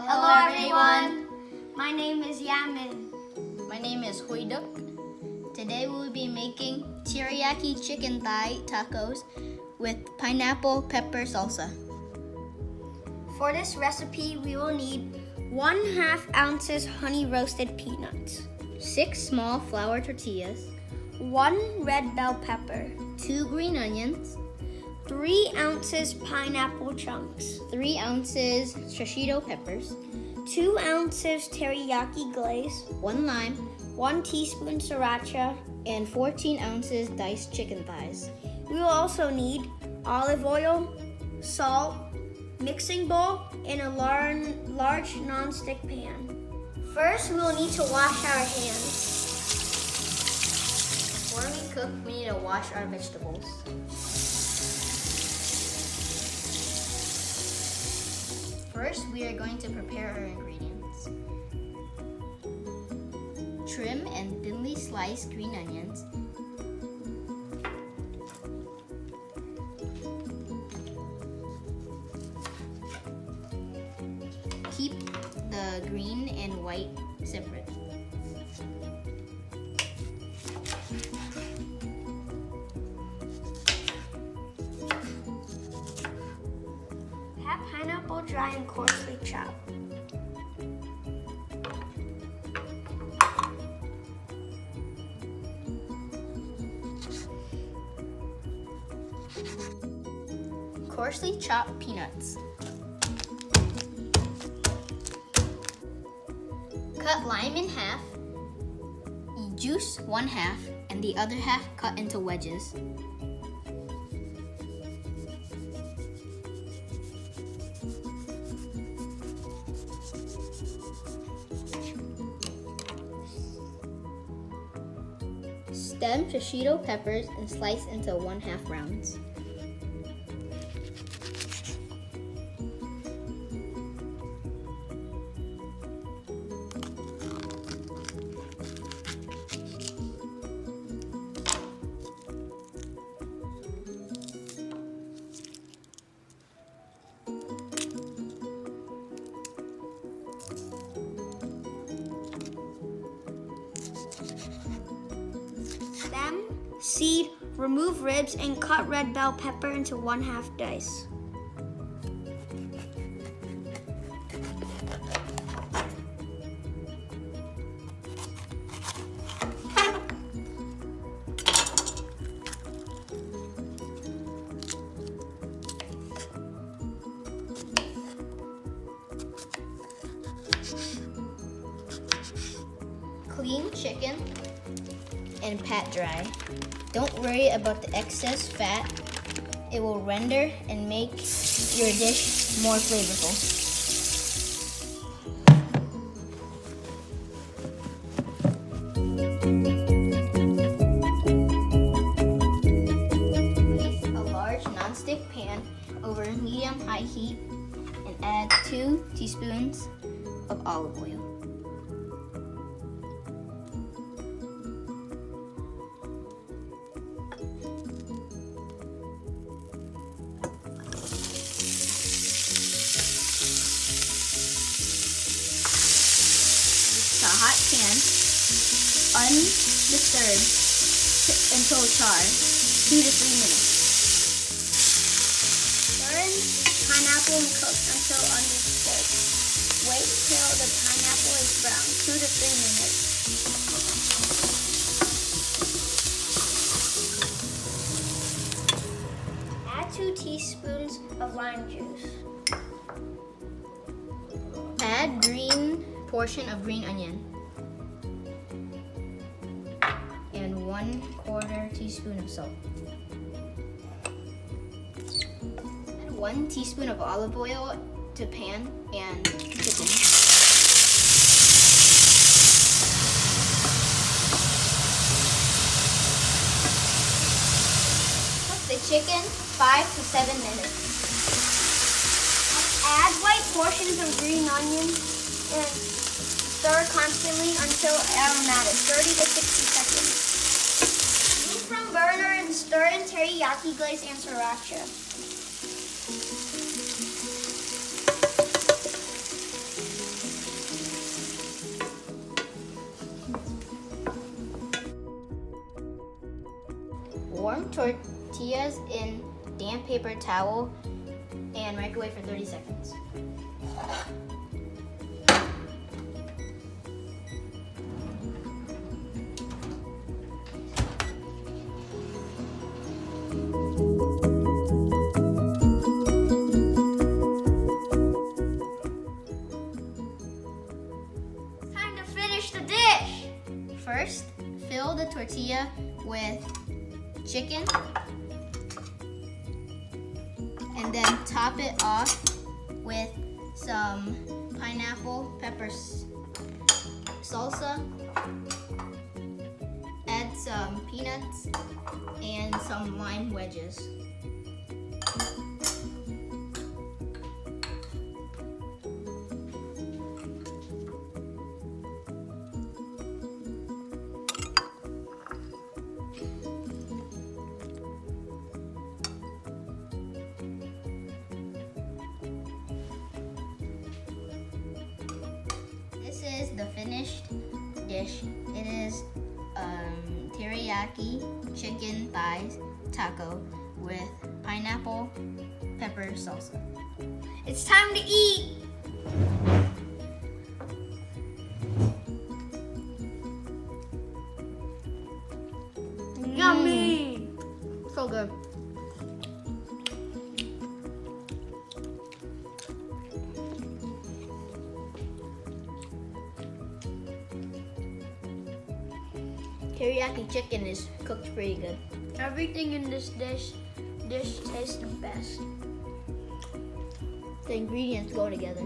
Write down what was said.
Hello everyone. My name is Yamin. My name is Huy Duk. Today we will be making teriyaki chicken thigh tacos with pineapple pepper salsa. For this recipe, we will need 1/2 ounces honey roasted peanuts, 6 small flour tortillas, 1 red bell pepper, 2 green onions, 3 ounces pineapple chunks, 3 ounces shishito peppers, 2 ounces teriyaki glaze, 1 lime, 1 teaspoon sriracha, and 14 ounces diced chicken thighs. We will also need olive oil, salt, mixing bowl, and a large non-stick pan. First, we will need to wash our hands. Before we cook, we need to wash our vegetables. First, we are going to prepare our ingredients. Trim and thinly slice green onions. Keep the green and white separate. Have pineapple dry and coarsely chopped. Coarsely chopped peanuts. Cut lime in half. Juice 1/2 and the other half cut into wedges. Stem shishito peppers and slice into 1/2 rounds. Stem, seed, remove ribs, and cut red bell pepper into 1/2 dice. Clean chicken and pat dry. Don't worry about the excess fat. It will render and make your dish more flavorful. Place a large non-stick pan over medium-high heat and add 2 teaspoons of olive oil. A hot pan, undisturbed until char, 2 to 3 minutes. Stir in pineapple and cook until undisturbed. Wait till the pineapple is brown, 2 to 3 minutes. Add 2 teaspoons of lime juice. Add green portion of green onion and 1/4 teaspoon of salt. Add 1 teaspoon of olive oil to pan and chicken. Cook the chicken 5 to 7 minutes. Add white portions of green onion and stir constantly until aromatic, 30 to 60 seconds. Remove from burner and stir in teriyaki glaze and sriracha. tortillas in damp paper towel and microwave for 30 seconds. Time to finish the dish. First, fill the tortilla with chicken and then top it off with some pineapple pepper salsa. Add some peanuts and some lime wedges. This is the finished dish. It is teriyaki chicken thighs taco with pineapple pepper salsa. It's time to eat. Yummy. So good. Teriyaki chicken is cooked pretty good. Everything in this dish tastes the best. The ingredients go together.